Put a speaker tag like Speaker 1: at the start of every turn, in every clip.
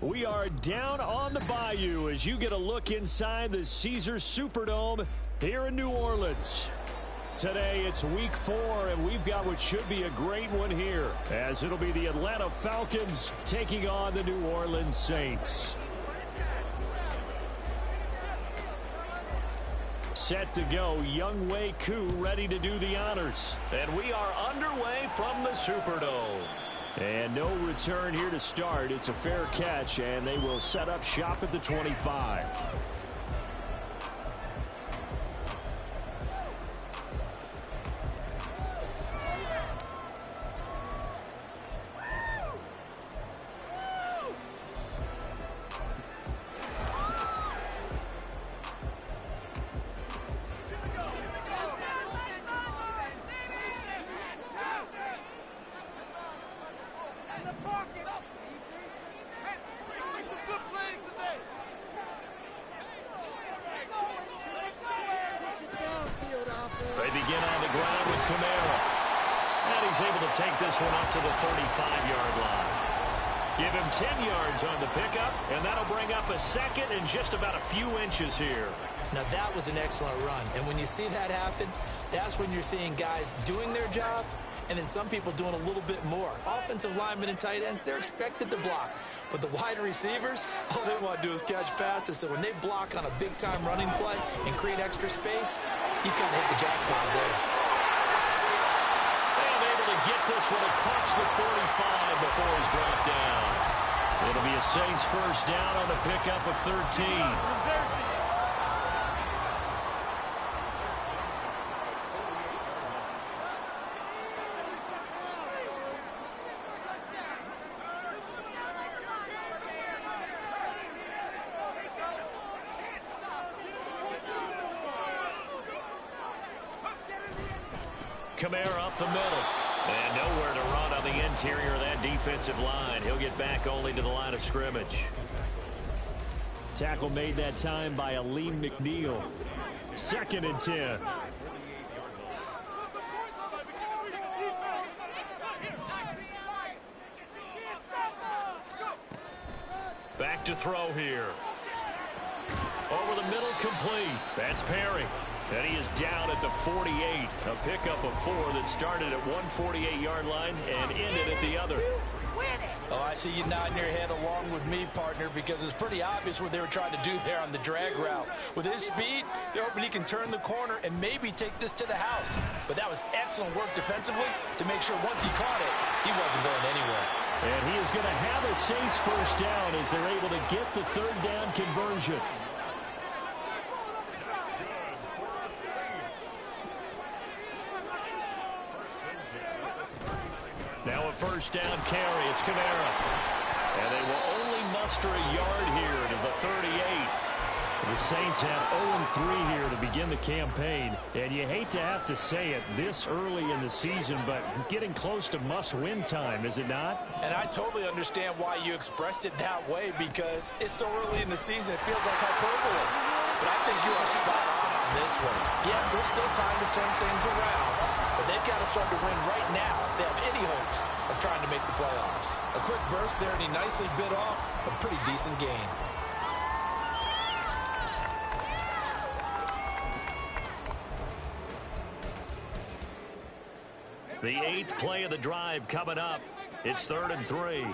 Speaker 1: We are down on the bayou as you get a look inside the Caesars Superdome here in New Orleans. Today it's week 4, and we've got what should be a great one here, as it'll be the Atlanta Falcons taking on the New Orleans Saints. Set to go, Younghoe Koo ready to do the honors. And we are underway from the Superdome. And no return here to start. It's a fair catch, and they will set up shop at the 25. They begin on the ground with Kamara. And he's able to take this one up to the 35-yard line. Give him 10 yards on the pickup, and that'll bring up a second and just about a few inches here.
Speaker 2: Now, that was an excellent run. And when you see that happen, that's when you're seeing guys doing their job and then some people doing a little bit more. Offensive linemen and tight ends, they're expected to block. But the wide receivers, all they want to do is catch passes. So when they block on a big-time running play and create extra space, you've kind of hit the jackpot there.
Speaker 1: And able to get this one across the 45 before he's brought down. It'll be a Saints first down on the pickup of 13. Kamara up the middle. And nowhere to run on the interior of that defensive line. He'll get back only to the line of scrimmage. Tackle made that time by Aleem McNeil. 2nd and 10. Back to throw here. Over the middle, complete. That's Perry. And he is down at the 48. A pickup of 4 that started at 148-yard line and ended at the other.
Speaker 2: Oh, I see you nodding your head along with me, partner, because it's pretty obvious what they were trying to do there on the drag route. With his speed, they're hoping he can turn the corner and maybe take this to the house. But that was excellent work defensively to make sure once he caught it, he wasn't going anywhere.
Speaker 1: And he is going to have a Saints first down as they're able to get the 3rd down conversion. Now a first down carry. It's Kamara. And they will only muster a yard here to the 38. The Saints have 0-3 here to begin the campaign. And you hate to have to say it this early in the season, but getting close to must-win time, is it not?
Speaker 2: And I totally understand why you expressed it that way, because it's so early in the season, it feels like hyperbole. But I think you are spot on this one. Yes, there's still time to turn things around. But they've got to start to win right now if they have any hopes of trying to make the playoffs. A quick burst there, and he nicely bit off a pretty decent gain.
Speaker 1: The 8th play of the drive coming up. It's 3rd and 3.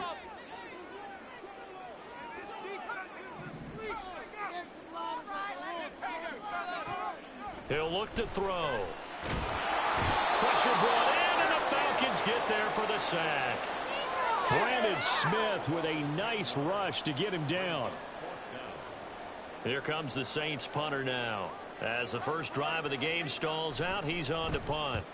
Speaker 1: He'll look to throw. Pressure brought in, and the Falcons get there for the sack. Brandon Smith with a nice rush to get him down. Here comes the Saints punter now. As the first drive of the game stalls out, he's on to punt.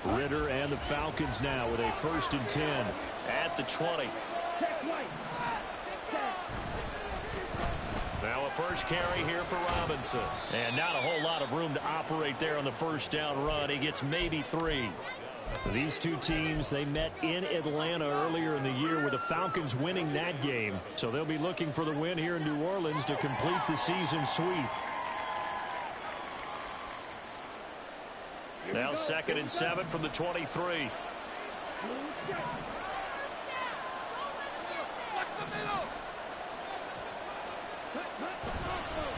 Speaker 1: Ritter and the Falcons now with a 1st and 10 at the 20. Now a first carry here for Robinson. And not a whole lot of room to operate there on the first down run. He gets maybe 3. These two teams, they met in Atlanta earlier in the year with the Falcons winning that game. So they'll be looking for the win here in New Orleans to complete the season sweep. Now 2nd and 7 from the 23.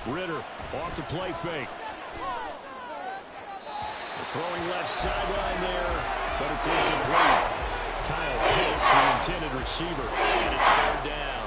Speaker 1: Ritter off the play fake. Throwing left sideline there, but it's incomplete. Kyle Pitts, the intended receiver, and it's 3rd down.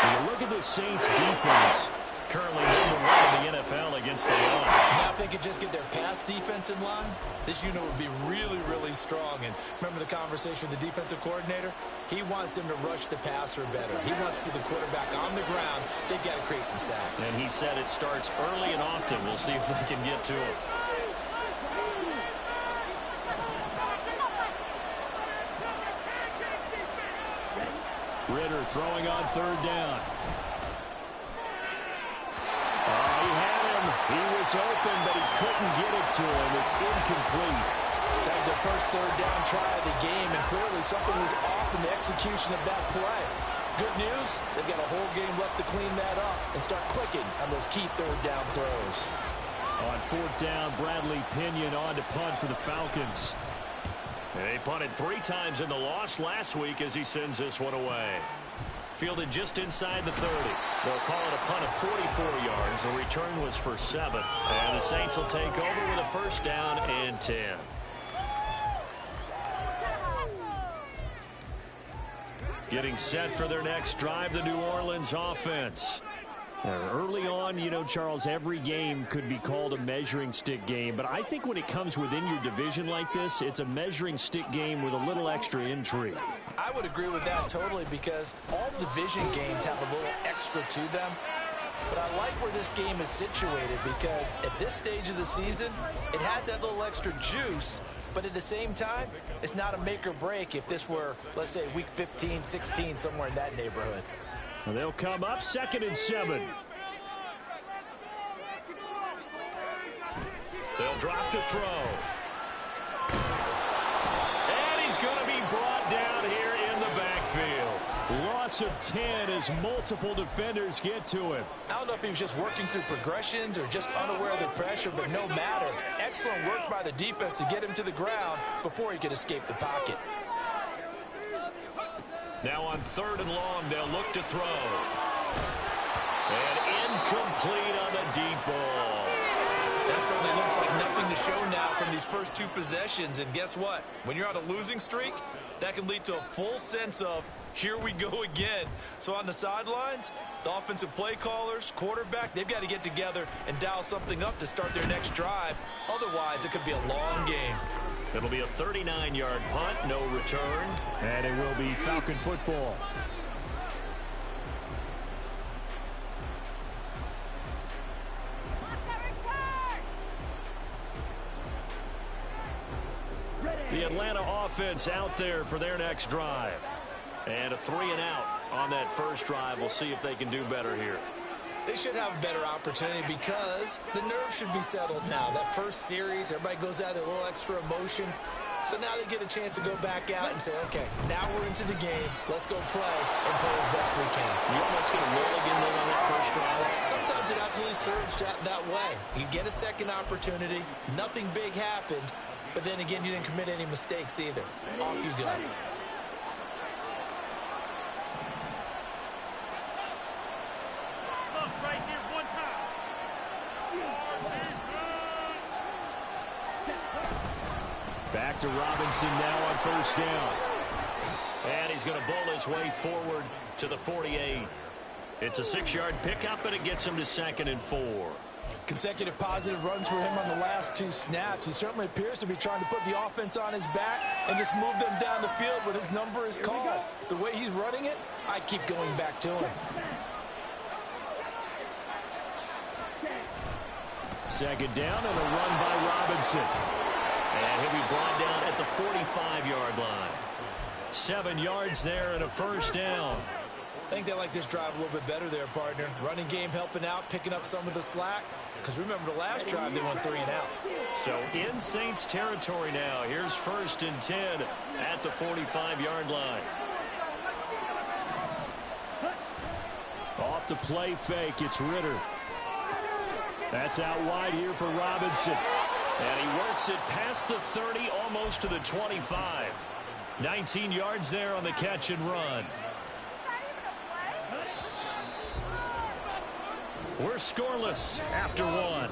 Speaker 1: When you look at the Saints defense, currently number 1 in the NFL against the run.
Speaker 2: Now if they could just get their pass defense in line, this unit would be really, really strong. And remember the conversation with the defensive coordinator? He wants them to rush the passer better. He wants to see the quarterback on the ground. They've got to create some sacks.
Speaker 1: And he said it starts early and often. We'll see if they can get to him. Ritter throwing on 3rd down. He had him. He was open, but he couldn't get it to him. It's incomplete.
Speaker 2: That was the first 3rd down try of the game, and clearly something was off in the execution of that play. Good news, they've got a whole game left to clean that up and start clicking on those key 3rd down throws.
Speaker 1: On 4th down, Bradley Pinion on to punt for the Falcons. They punted 3 times in the loss last week as he sends this one away. Fielded just inside the 30. They'll call it a punt of 44 yards. The return was for 7. And the Saints will take over with a 1st down and 10. Getting set for their next drive, the New Orleans offense. Early on, you know, Charles, every game could be called a measuring stick game. But I think when it comes within your division like this, it's a measuring stick game with a little extra intrigue.
Speaker 2: I would agree with that totally because all division games have a little extra to them. But I like where this game is situated because at this stage of the season, it has that little extra juice. But at the same time, it's not a make or break if this were, let's say, week 15, 16, somewhere in that neighborhood.
Speaker 1: They'll come up 2nd and 7. They'll drop to throw. And he's going to be brought down here in the backfield. Loss of 10 as multiple defenders get to him.
Speaker 2: I don't know if he was just working through progressions or just unaware of the pressure, but no matter. Excellent work by the defense to get him to the ground before he could escape the pocket.
Speaker 1: Now on 3rd and long, they'll look to throw. And incomplete on the deep ball.
Speaker 2: That certainly looks like nothing to show now from these first 2 possessions. And guess what? When you're on a losing streak, that can lead to a full sense of, here we go again. So on the sidelines, the offensive play callers, quarterback, they've got to get together and dial something up to start their next drive. Otherwise, it could be a long game.
Speaker 1: It'll be a 39-yard punt, no return, and it will be Falcon football. The Atlanta offense out there for their next drive. And a 3 and out on that first drive. We'll see if they can do better here.
Speaker 2: They should have a better opportunity because the nerves should be settled now. That first series, everybody goes out with a little extra emotion. So now they get a chance to go back out and say, okay, now we're into the game. Let's go play and play as best we can.
Speaker 1: You almost get a roll again there on that first drive.
Speaker 2: Sometimes it absolutely serves that way. You get a second opportunity. Nothing big happened. But then again, you didn't commit any mistakes either. Off you go.
Speaker 1: Back to Robinson now on 1st down. And he's going to bowl his way forward to the 48. It's a 6-yard pickup, and it gets him to 2nd and 4.
Speaker 2: Consecutive positive runs for him on the last 2 snaps. He certainly appears to be trying to put the offense on his back and just move them down the field when his number is called. The way he's running it, I keep going back to him.
Speaker 1: 2nd down and a run by Robinson. And he'll be brought down at the 45-yard line. 7 yards there and a 1st down.
Speaker 2: I think they like this drive a little bit better there, partner. Running game helping out, picking up some of the slack. Because remember the last drive, they went 3 and out.
Speaker 1: So in Saints territory now. Here's 1st and 10 at the 45-yard line. Off the play fake, it's Ritter. That's out wide here for Robinson. And he works it past the 30, almost to the 25. 19 yards there on the catch and run. We're scoreless after one.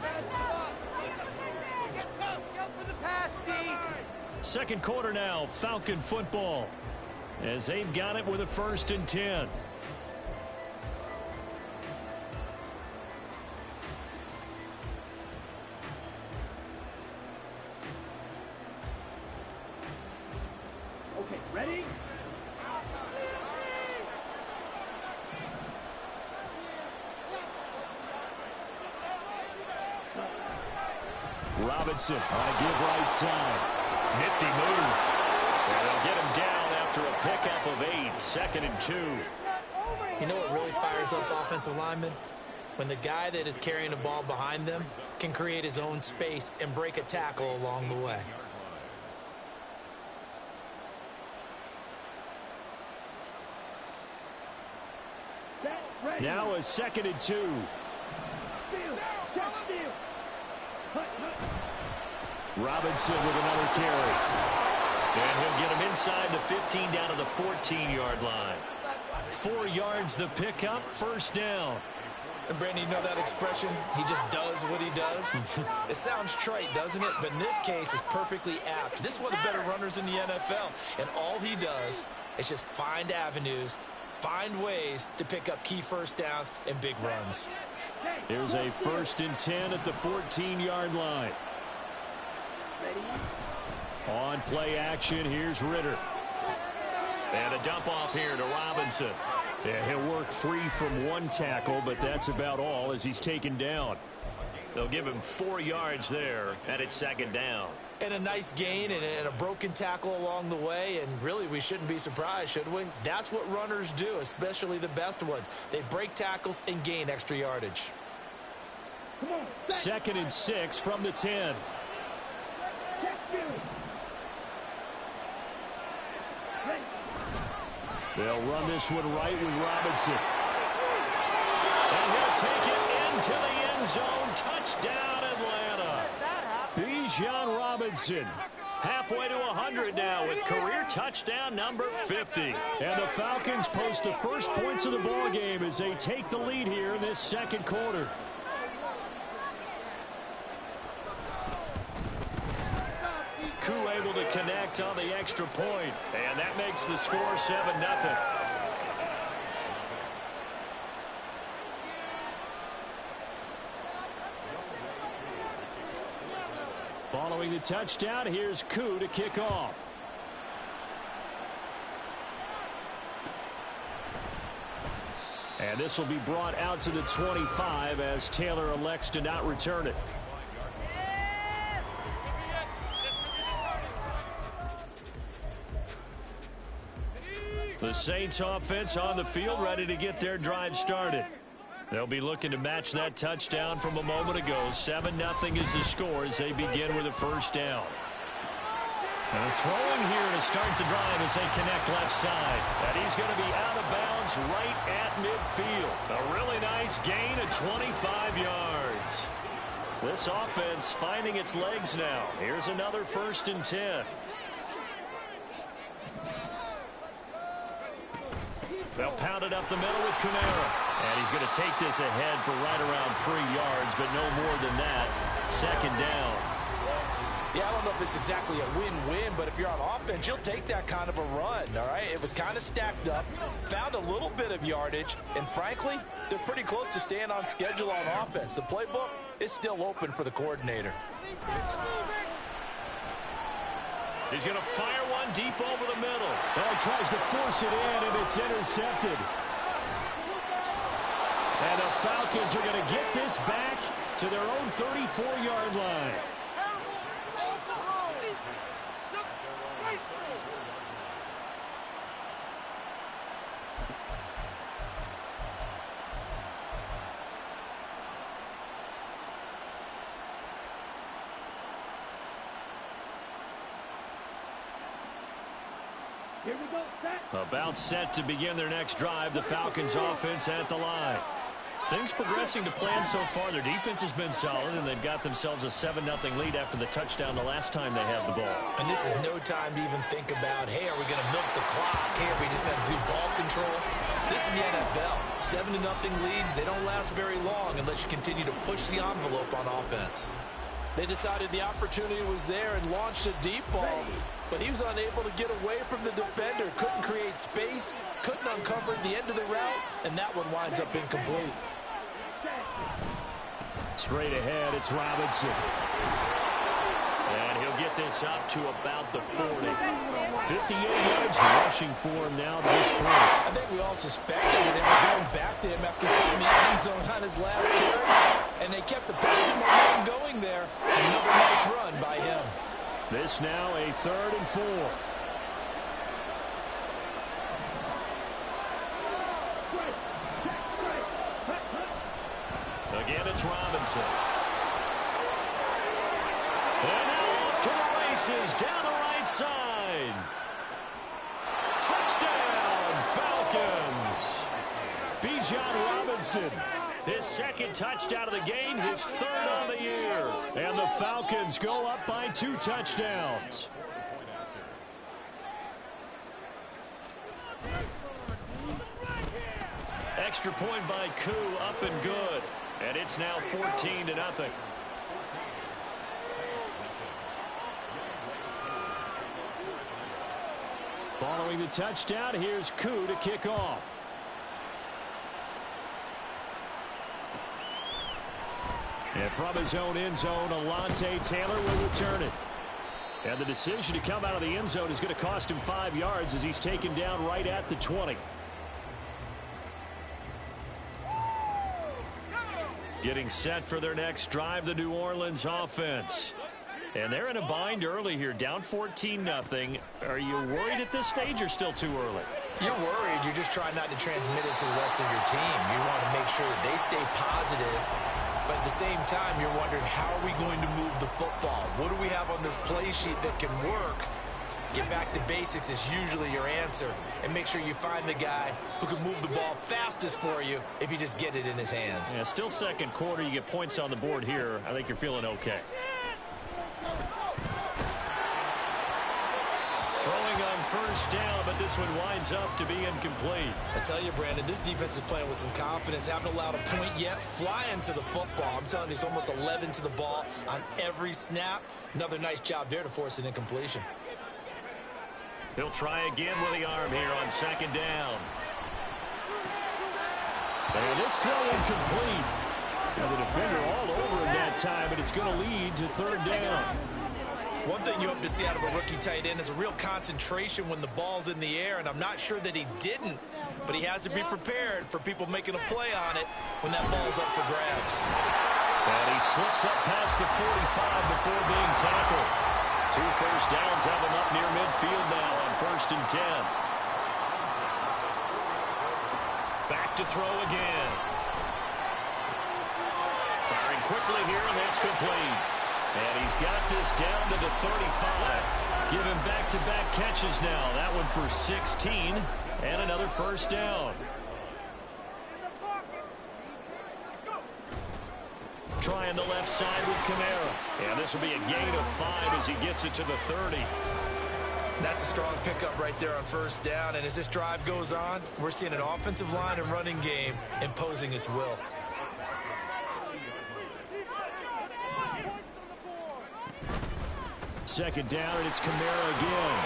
Speaker 1: Second quarter now, Falcon football, as they've got it with a 1st and 10.
Speaker 3: Okay, ready?
Speaker 1: Robinson on a give right side. Nifty move. And they'll get him down after a pickup of 8. 2nd and 2.
Speaker 2: You know what really fires up offensive linemen? When the guy that is carrying the ball behind them can create his own space and break a tackle along the way.
Speaker 1: Now a 2nd and 2. Robinson with another carry. And he'll get him inside the 15 down to the 14-yard line. 4 yards the pickup, 1st down.
Speaker 2: And Brandon, you know that expression? He just does what he does. It sounds trite, doesn't it? But in this case, it's perfectly apt. This is one of the better runners in the NFL. And all he does is just find avenues, find ways to pick up key 1st downs and big runs.
Speaker 1: Here's a 1st and 10 at the 14-yard line. On play action, here's Ritter. And a dump off here to Robinson. Yeah, he'll work free from one tackle, but that's about all as he's taken down. They'll give him 4 yards there, and it's 2nd down.
Speaker 2: And a nice gain and a broken tackle along the way, and really we shouldn't be surprised, should we? That's what runners do, especially the best ones. They break tackles and gain extra yardage.
Speaker 1: 2nd and 6 from the 10. They'll run this one right with Robinson. And he'll take it into the end zone. Touchdown, Atlanta. Bijan Robinson. Halfway to 100 now with career touchdown number 50. And the Falcons post the first points of the ball game as they take the lead here in this 2nd quarter. Koo able to connect on the extra point, and that makes the score 7-0. Following the touchdown, here's Koo to kick off. And this will be brought out to the 25 as Taylor elects to not return it. The Saints offense on the field ready to get their drive started. They'll be looking to match that touchdown from a moment ago. 7-0 is the score as they begin with a 1st down. And throwing here to start the drive as they connect left side. And he's going to be out of bounds right at midfield. A really nice gain of 25 yards. This offense finding its legs now. Here's another 1st and 10. They'll pound it up the middle with Kamara. And he's going to take this ahead for right around 3 yards, but no more than that. 2nd down.
Speaker 2: Yeah, I don't know if it's exactly a win-win, but if you're on offense, you'll take that kind of a run, all right? It was kind of stacked up, found a little bit of yardage, and frankly, they're pretty close to staying on schedule on offense. The playbook is still open for the coordinator.
Speaker 1: He's going to fire one deep over the middle. Well, he tries to force it in, and it's intercepted. And the Falcons are going to get this back to their own 34-yard line.
Speaker 3: Here we go, set.
Speaker 1: About set to begin their next drive. The Falcons offense at the line. Things progressing to plan so far. Their defense has been solid, and they've got themselves a 7-0 lead after the touchdown the last time they had the ball.
Speaker 2: And this is no time to even think about, hey, are we going to milk the clock? Hey, are we just going to do ball control? This is the NFL. 7-0 leads, they don't last very long unless you continue to push the envelope on offense.
Speaker 4: They decided the opportunity was there and launched a deep ball, but he was unable to get away from the defender, couldn't create space, couldn't uncover the end of the route, and that one winds up incomplete.
Speaker 1: Straight ahead, it's Robinson. And he'll get this up to about the 40. 58 yards rushing for him now to this point.
Speaker 4: I think we all suspected that they were going back to him after putting the end zone on his last carry, and they kept the passing momentum going there. Another nice run by him.
Speaker 1: This now a 3rd and 4. Again, it's Robinson. And now off to the races down the right side. Touchdown, Falcons. Bijan Robinson. His 2nd touchdown of the game, his 3rd on the year. And the Falcons go up by 2 touchdowns. Extra point by Koo, up and good. And it's now 14-0. Following the touchdown, here's Koo to kick off. And from his own end zone, Alontae Taylor will return it. And the decision to come out of the end zone is going to cost him 5 yards as he's taken down right at the 20. Getting set for their next drive, the New Orleans offense. And they're in a bind early here, down 14-0. Are you worried at this stage or still too early?
Speaker 2: You're worried. You're just trying not to transmit it to the rest of your team. You want to make sure that they stay positive. But at the same time, you're wondering, how are we going to move the football? What do we have on this play sheet that can work? Get back to basics is usually your answer. And make sure you find the guy who can move the ball fastest for you if you just get it in his hands.
Speaker 1: Yeah, still 2nd quarter. You get points on the board here. I think you're feeling okay. Throwing on 1st down, but this one winds up to be incomplete.
Speaker 2: I tell you, Brandon, this defense is playing with some confidence. Haven't allowed a point yet. Flying to the football. I'm telling you, it's almost 11 to the ball on every snap. Another nice job there to force an incompletion.
Speaker 1: He'll try again with the arm here on 2nd down. And this throw incomplete. Now the defender all over him that time, and it's going to lead to 3rd down.
Speaker 2: One thing you hope to see out of a rookie tight end is a real concentration when the ball's in the air, and I'm not sure that he didn't, but he has to be prepared for people making a play on it when that ball's up for grabs.
Speaker 1: And he slips up past the 45 before being tackled. 2 first downs have him up near midfield now on 1st and 10. Back to throw again. Firing quickly here, and that's complete. And he's got this down to the 35. Giving back-to-back catches now. That one for 16 and another 1st down. Trying the left side with Kamara. And this will be a gain of 5 as he gets it to the 30.
Speaker 2: That's a strong pickup right there on 1st down. And as this drive goes on, we're seeing an offensive line and running game imposing its will.
Speaker 1: Second down, and it's Kamara again.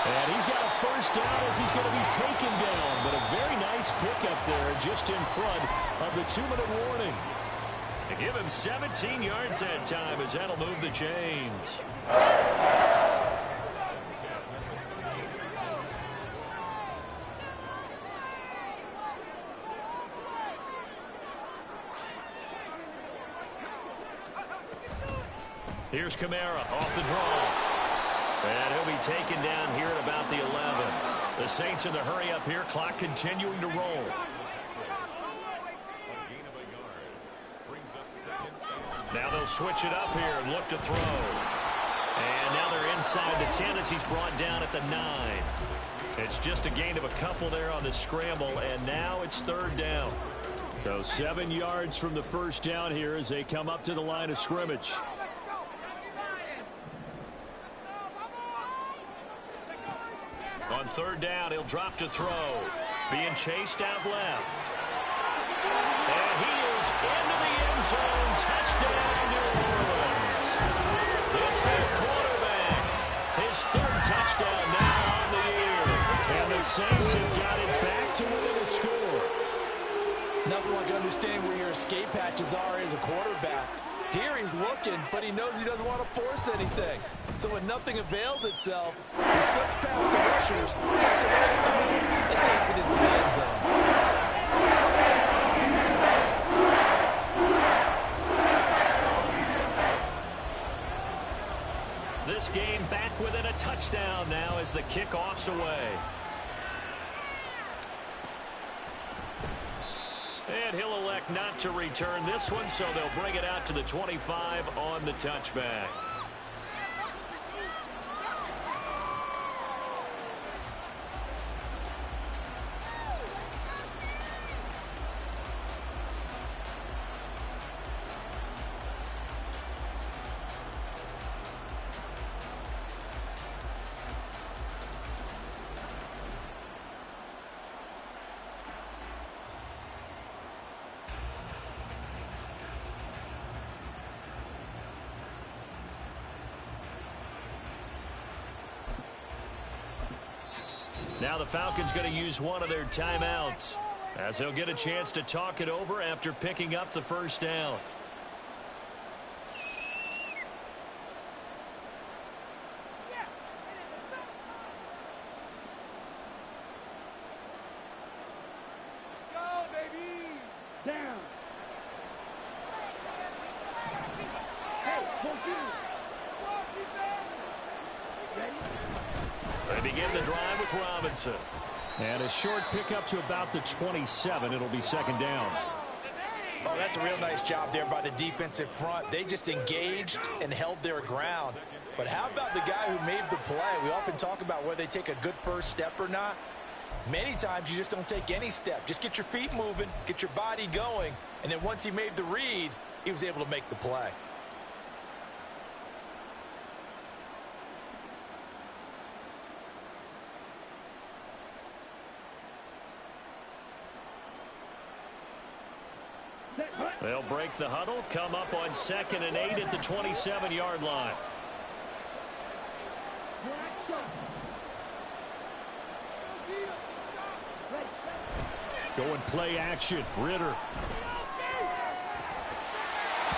Speaker 1: And he's got a 1st down as he's going to be taken down. But a very nice pickup there just in front of the 2-minute warning. And give him 17 yards that time as that'll move the chains. Here's Kamara off the draw. And he'll be taken down here at about the 11. The Saints in the hurry up here. Clock continuing to roll. Now they'll switch it up here and look to throw. And now they're inside the 10 as he's brought down at the 9. It's just a gain of a couple there on the scramble, and now it's third down. So 7 yards from the first down here as they come up to the line of scrimmage. On third down, he'll drop to throw. Being chased out left. And he is into the end zone. Touchdown, New Orleans. It's their quarterback. His third touchdown now on the year. And the Saints have got it back to within a score.
Speaker 4: Nothing like understanding where your escape hatches are as a quarterback. Here he's looking, but he knows he doesn't want to force anything. So when nothing avails itself, he slips past the rushers, takes it right through, and takes it into the end zone.
Speaker 1: This game back within a touchdown now as the kickoff's away. And he'll elect not to return this one, so they'll bring it out to the 25 on the touchback. Now the Falcons going to use one of their timeouts as they'll get a chance to talk it over after picking up the first down.
Speaker 3: Go, baby! Down! Hey, ready?
Speaker 1: They begin the drive with Robinson. And a short pickup to about the 27. It'll be second down.
Speaker 2: Oh, that's a real nice job there by the defensive front. They just engaged and held their ground. But how about the guy who made the play? We often talk about whether they take a good first step or not. Many times you just don't take any step. Just get your feet moving, get your body going, and then once he made the read, he was able to make the play.
Speaker 1: They'll break the huddle, come up on 2nd and 8 at the 27-yard line. Going play action, Ritter.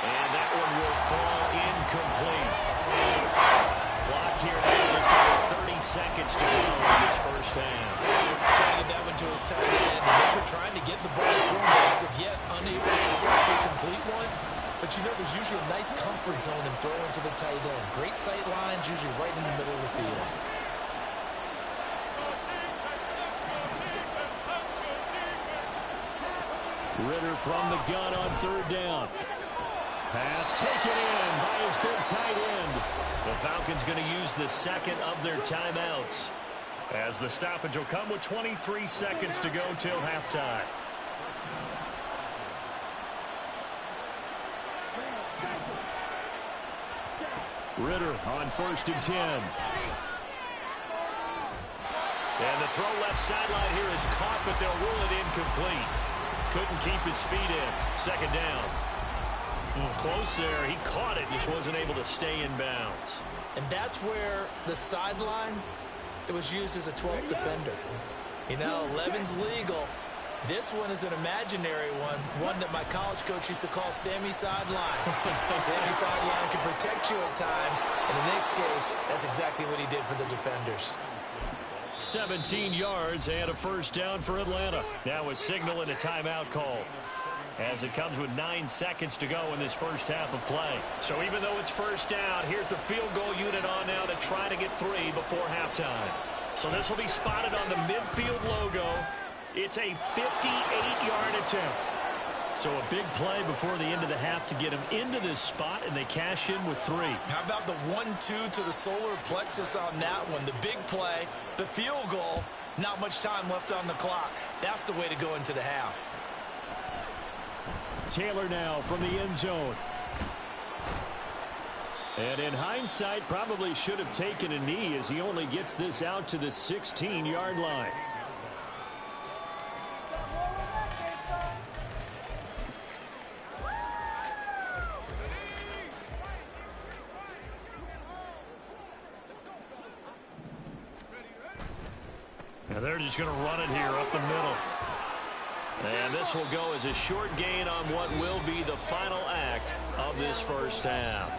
Speaker 1: And that one will fall incomplete. Clock here now, just over 30 seconds to go in this first half.
Speaker 2: Trying to get that one to his tight end. They were trying to get the ball to him, but as of yet, unable to successfully complete one. But you know, there's usually a nice comfort zone in throwing to the tight end. Great sight lines, usually right in the middle of the field.
Speaker 1: Ritter from the gun on third down. Pass taken in by his big tight end. The Falcons going to use the second of their timeouts, as the stoppage will come with 23 seconds to go till halftime. Ritter on 1st and 10. And the throw left sideline here is caught, but they'll rule it incomplete. Couldn't keep his feet in. Second down. Close there. He caught it, just wasn't able to stay in bounds.
Speaker 2: And that's where the sideline, it was used as a 12th defender. You know, 11's legal. This one is an imaginary one that my college coach used to call Sammy Sideline. Sammy Sideline can protect you at times, and in this case, that's exactly what he did for the defenders.
Speaker 1: 17 yards and a first down for Atlanta. Now a signal and a timeout call, as it comes with 9 seconds to go in this first half of play. So even though it's first down, here's the field goal unit on now to try to get 3 before halftime. So this will be spotted on the midfield logo. It's a 58-yard attempt. So a big play before the end of the half to get him into this spot, and they cash in with 3.
Speaker 2: How about the 1-2 to the solar plexus on that one? The big play, the field goal, not much time left on the clock. That's the way to go into the half.
Speaker 1: Taylor now from the end zone. And in hindsight, probably should have taken a knee as he only gets this out to the 16-yard line. And they're just going to run it here up the middle. And this will go as a short gain on what will be the final act of this first half.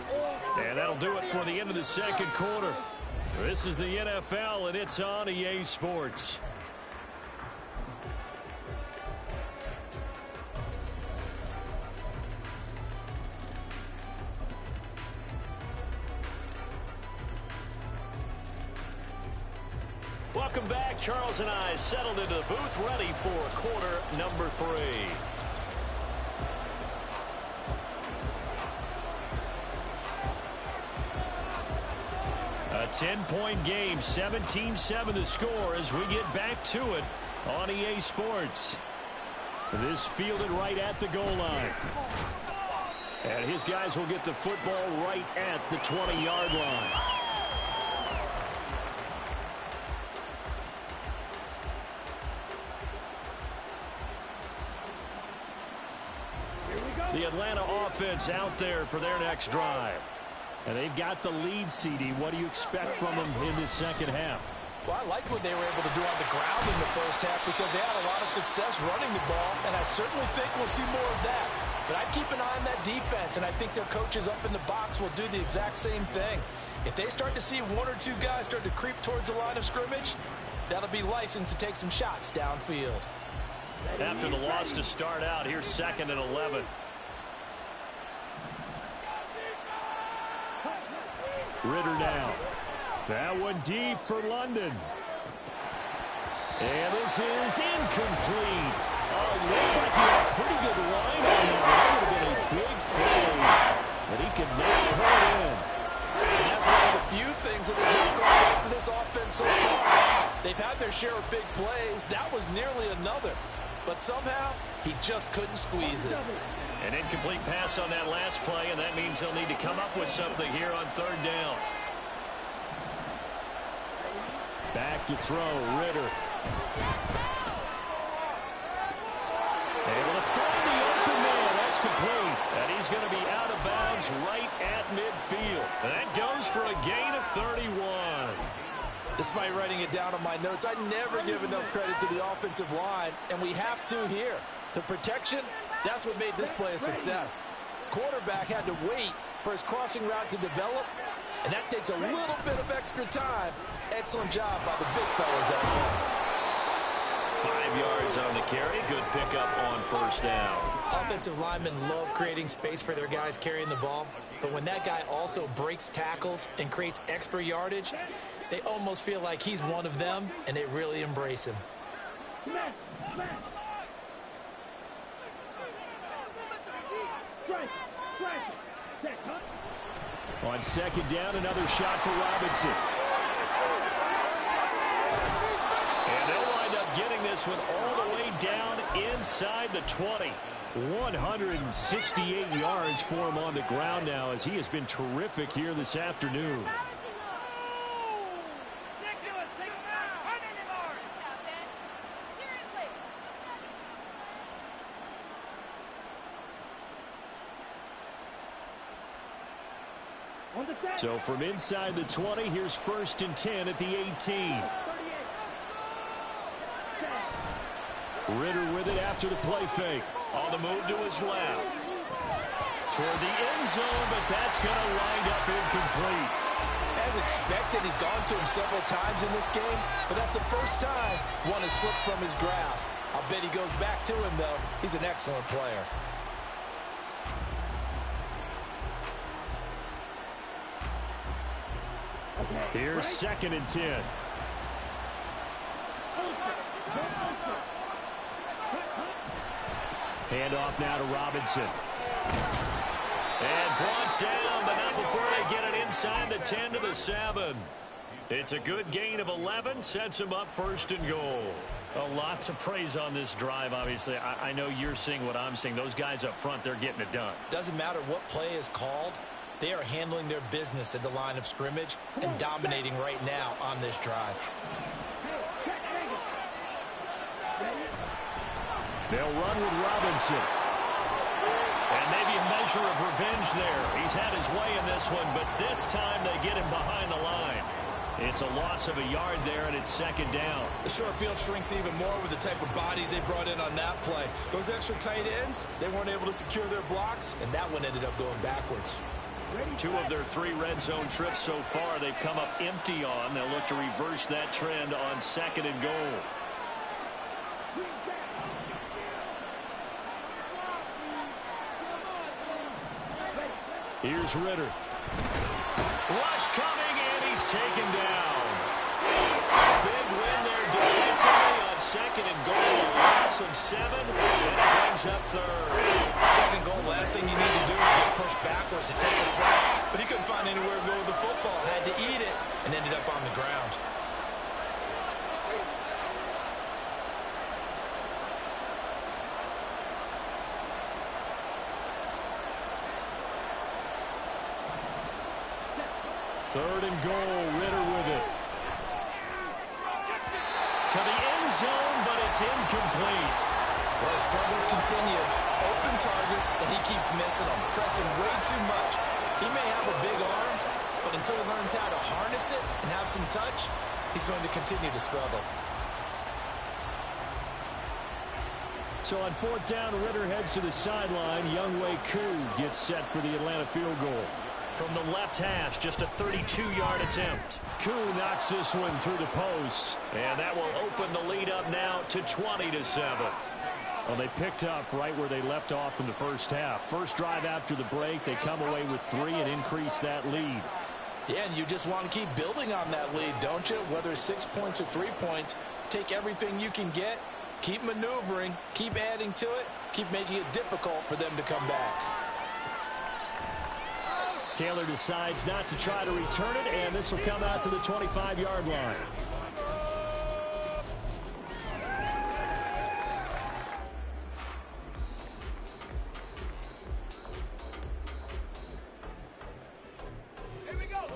Speaker 1: And that'll do it for the end of the second quarter. This is the NFL, and it's on EA Sports. Welcome back. Charles and I settled into the booth, ready for quarter number 3. A 10-point game, 17-7 the score as we get back to it on EA Sports. This fielded right at the goal line. And his guys will get the football right at the 20-yard line. The Atlanta offense out there for their next drive. And they've got the lead, CD. What do you expect from them in this second half?
Speaker 4: Well, I like what they were able to do on the ground in the first half because they had a lot of success running the ball, and I certainly think we'll see more of that. But I'd keep an eye on that defense, and I think their coaches up in the box will do the exact same thing. If they start to see 1 or 2 guys start to creep towards the line of scrimmage, that'll be license to take some shots downfield.
Speaker 1: After the loss to start out, here's 2nd and 11. Ritter now. That one deep for London. And this is incomplete. Oh, looked like he had a pretty good line on that. That would have been a big play. But he could not pull it in.
Speaker 4: And that's one of the few things that has not gone right for this offense so far. They've had their share of big plays. That was nearly another. But somehow, he just couldn't squeeze it.
Speaker 1: An incomplete pass on that last play, and that means they'll need to come up with something here on 3rd down. Back to throw, Ritter. Able to find the open man. That's complete. And he's going to be out of bounds right at midfield. And that goes for a gain of 31.
Speaker 4: Despite writing it down on my notes, I never give enough credit to the offensive line, and we have to here. The protection, that's what made this play a success. Quarterback had to wait for his crossing route to develop, and that takes a little bit of extra time. Excellent job by the big fellas out there.
Speaker 1: 5 yards on the carry. Good pickup on 1st down.
Speaker 2: Offensive linemen love creating space for their guys carrying the ball, but when that guy also breaks tackles and creates extra yardage, they almost feel like he's one of them, and they really embrace him.
Speaker 1: On 2nd down, another shot for Robinson. And they'll wind up getting this one all the way down inside the 20. 168 yards for him on the ground now as he has been terrific here this afternoon. So from inside the 20, here's 1st and 10 at the 18. Ritter with it after the play fake. On the move to his left. Toward the end zone, but that's going to wind up incomplete.
Speaker 2: As expected, he's gone to him several times in this game, but that's the first time one has slipped from his grasp. I'll bet he goes back to him, though. He's an excellent player.
Speaker 1: Here's 2nd and 10. Handoff now to Robinson. And brought down, but not before they get it inside the 10 to the 7. It's a good gain of 11, sets them up 1st and goal. A lot to praise on this drive, obviously. I know you're seeing what I'm seeing. Those guys up front, they're getting it done.
Speaker 2: Doesn't matter what play is called. They are handling their business at the line of scrimmage and dominating right now on this drive.
Speaker 1: They'll run with Robinson. And maybe a measure of revenge there. He's had his way in this one, but this time they get him behind the line. It's a loss of a yard there, and it's 2nd down.
Speaker 2: The short field shrinks even more with the type of bodies they brought in on that play. Those extra tight ends, they weren't able to secure their blocks, and that one ended up going backwards.
Speaker 1: 2 of their 3 red zone trips so far they've come up empty on. They'll look to reverse that trend on 2nd and goal. Here's Ritter. Rush coming, and he's taken down. Big win there defensively on 2nd and goal. Loss of 7, and it brings up 3rd.
Speaker 2: 2nd goal, last thing you need to do is get pushed backwards to take a sack. But he couldn't find anywhere to go with the football. Had to eat it and ended up on the ground.
Speaker 1: Third and goal, Ritter with it. To the end zone, but it's incomplete.
Speaker 2: Well, his struggles continue. Open targets, and he keeps missing them. Pressing way too much. He may have a big arm, but until he learns how to harness it and have some touch, he's going to continue to struggle.
Speaker 1: So on 4th down, Ritter heads to the sideline. Younghoe Koo gets set for the Atlanta field goal. From the left hash, just a 32-yard attempt. Koo knocks this one through the post, and that will open the lead up now to 20 to 7. Well, they picked up right where they left off in the first half. First drive after the break, they come away with 3 and increase that lead.
Speaker 4: Yeah, and you just want to keep building on that lead, don't you? Whether it's 6 points or 3 points, take everything you can get, keep maneuvering, keep adding to it, keep making it difficult for them to come back.
Speaker 1: Taylor decides not to try to return it, and this will come out to the 25-yard line.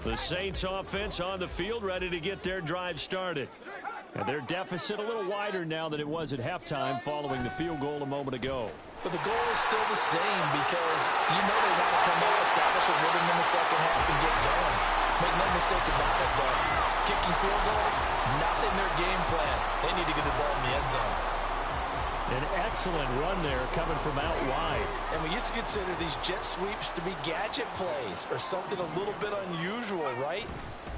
Speaker 1: The Saints offense on the field, ready to get their drive started. And their deficit a little wider now than it was at halftime following the field goal a moment ago.
Speaker 2: But the goal is still the same because you know they want to come out, establish a rhythm in the second half, and get going. Make no mistake about it, though. Kicking field goals, not in their game plan. They need to get the ball in the end zone.
Speaker 1: An excellent run there coming from out wide.
Speaker 4: And we used to consider these jet sweeps to be gadget plays or something a little bit unusual, right?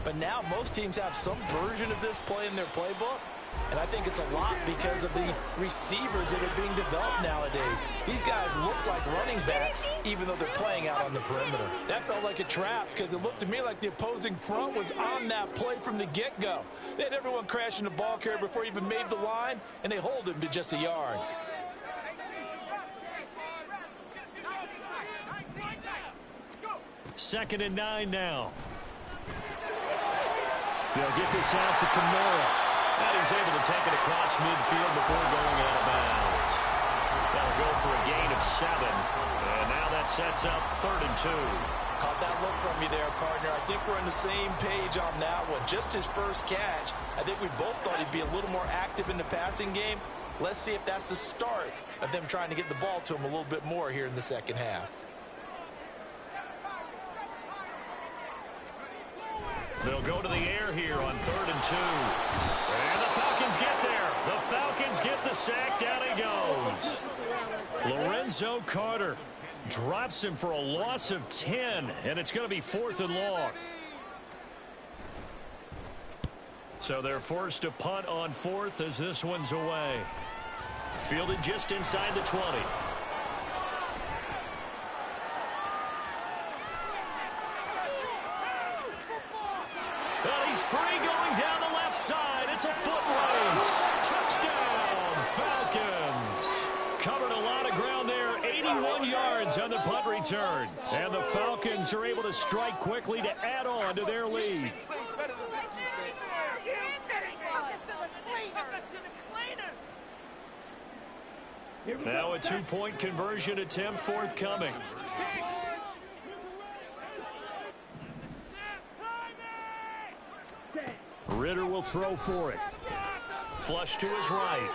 Speaker 4: But now most teams have some version of this play in their playbook. And I think it's a lot because of the receivers that are being developed nowadays. These guys look like running backs, even though they're playing out on the perimeter. That felt like a trap because it looked to me like the opposing front was on that play from the get-go. They had everyone crashing the ball carrier before he even made the line, and they hold him to just a yard.
Speaker 1: Second and 9 now. They'll get this out to Kamara. And he's able to take it across midfield before going out of bounds. That'll go for a gain of 7. And now that sets up 3rd and 2.
Speaker 2: Caught that look from you there, partner. I think we're on the same page on that one. Just his first catch. I think we both thought he'd be a little more active in the passing game. Let's see if that's the start of them trying to get the ball to him a little bit more here in the second half.
Speaker 1: They'll go to the air here on 3rd and 2. And the Falcons get there. The Falcons get the sack. Down he goes. Lorenzo Carter drops him for a loss of 10. And it's going to be 4th and long. So they're forced to punt on 4th as this one's away. Fielded just inside the 20. He's free going down the left side. It's a foot race. Touchdown, Falcons. Covered a lot of ground Falcons on the punt return. And the Falcons are able to strike quickly to add on to their lead. Now a two-point conversion attempt forthcoming. Ritter will throw for it. Flush to his right.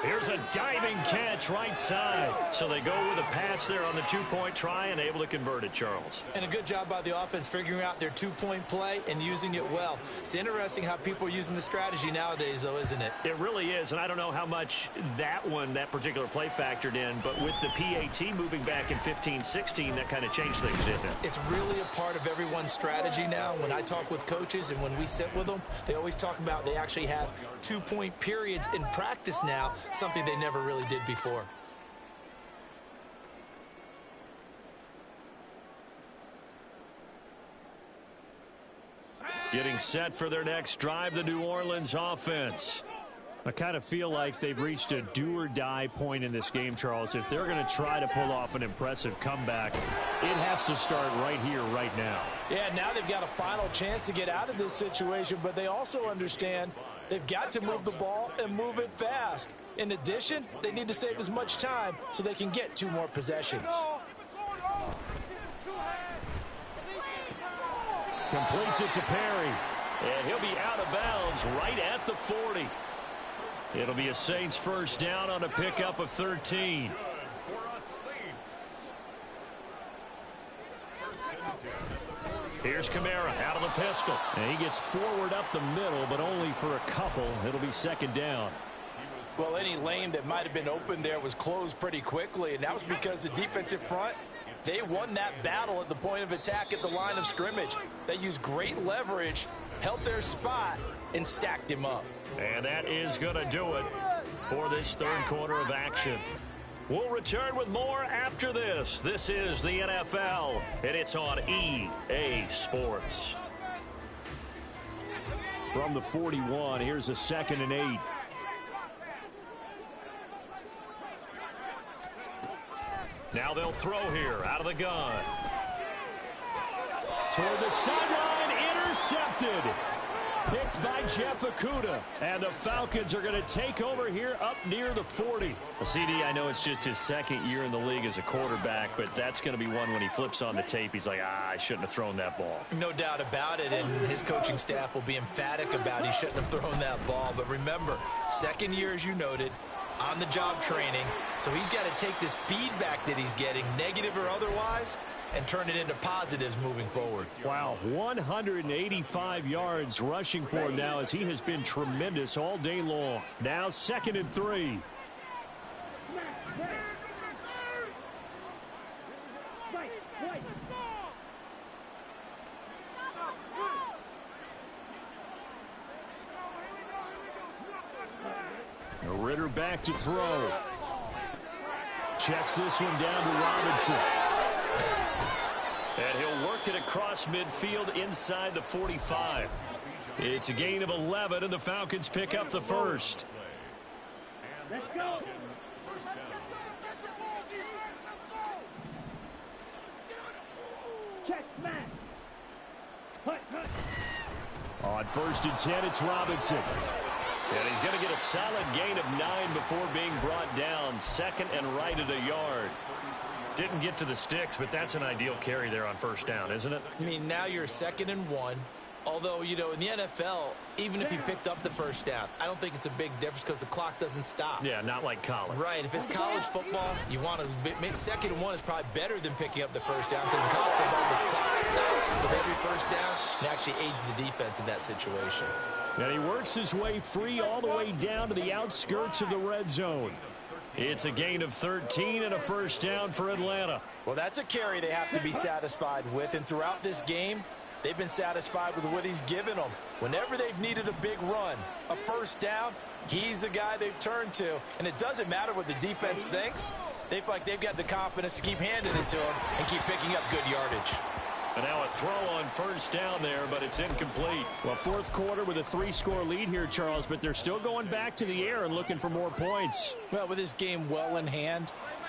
Speaker 1: Here's a diving catch right side. So they go with a pass there on the two-point try and able to convert it, Charles.
Speaker 2: And a good job by the offense figuring out their two-point play and using it well. It's interesting how people are using the strategy nowadays, though, isn't it?
Speaker 1: It really is, and I don't know how much that particular play factored in, but with the PAT moving back in 15-16, that kind of changed things, didn't it?
Speaker 2: It's really a part of everyone's strategy now. When I talk with coaches and when we sit with them, they always talk about they actually have two-point periods in practice now, something they never really did before.
Speaker 1: Getting set for their next drive, the New Orleans offense. I kind of feel like they've reached a do-or-die point in this game, Charles. If they're going to try to pull off an impressive comeback, it has to start right here, right now.
Speaker 4: Yeah, now they've got a final chance to get out of this situation, but they also understand they've got to move the ball and move it fast. In addition, they need to save as much time so they can get 2 more possessions.
Speaker 1: Completes it to Perry. And he'll be out of bounds right at the 40. It'll be a Saints first down on a pickup of 13. Here's Kamara out of the pistol. And he gets forward up the middle, but only for a couple. It'll be second down.
Speaker 4: Well, any lane that might have been open there was closed pretty quickly, and that was because the defensive front, they won that battle at the point of attack at the line of scrimmage. They used great leverage, held their spot, and stacked him up.
Speaker 1: And that is going to do it for this third quarter of action. We'll return with more after this. This is the NFL, and it's on EA Sports. From the 41, here's a 2nd and 8. Now they'll throw here out of the gun. Toward the sideline, intercepted. Picked by Jeff Okudah. And the Falcons are going to take over here up near the 40. CD, I know it's just his second year in the league as a quarterback, but that's going to be one when he flips on the tape. He's like, I shouldn't have thrown that ball.
Speaker 2: No doubt about it, and his coaching staff will be emphatic about he shouldn't have thrown that ball. But remember, second year, as you noted, on-the-job training. So he's got to take this feedback that he's getting, negative or otherwise, and turn it into positives moving forward.
Speaker 1: Wow, 185 yards rushing for him now as he has been tremendous all day long. Now 2nd and 3. Ritter back to throw. Checks this one down to Robinson. And he'll work it across midfield inside the 45. It's a gain of 11, and the Falcons pick up the first.
Speaker 3: Let's go. Check, man. Hut, hut.
Speaker 1: On 1st and 10, it's Robinson. And he's going to get a solid gain of 9 before being brought down. 2nd and right at a yard. Didn't get to the sticks, but that's an ideal carry there on 1st down, isn't it?
Speaker 2: I mean, now you're 2nd and 1. Although, you know, in the NFL, even if you picked up the 1st down, I don't think it's a big difference because the clock doesn't stop.
Speaker 1: Yeah, not like college.
Speaker 2: Right. If it's college football, you want to make 2nd and 1 is probably better than picking up the 1st down because in college football, the clock stops with every 1st down and actually aids the defense in that situation.
Speaker 1: And he works his way free all the way down to the outskirts of the red zone. It's a gain of 13 and a 1st down for Atlanta.
Speaker 4: Well, that's a carry they have to be satisfied with, and throughout this game, they've been satisfied with what he's given them. Whenever they've needed a big run, a 1st down, he's the guy they've turned to. And it doesn't matter what the defense thinks. They feel like they've got the confidence to keep handing it to him and keep picking up good yardage.
Speaker 1: And now a throw on 1st down there, but it's incomplete. Well, 4th quarter with a 3-score lead here, Charles, but they're still going back to the air and looking for more points.
Speaker 4: Well, with this game well in hand,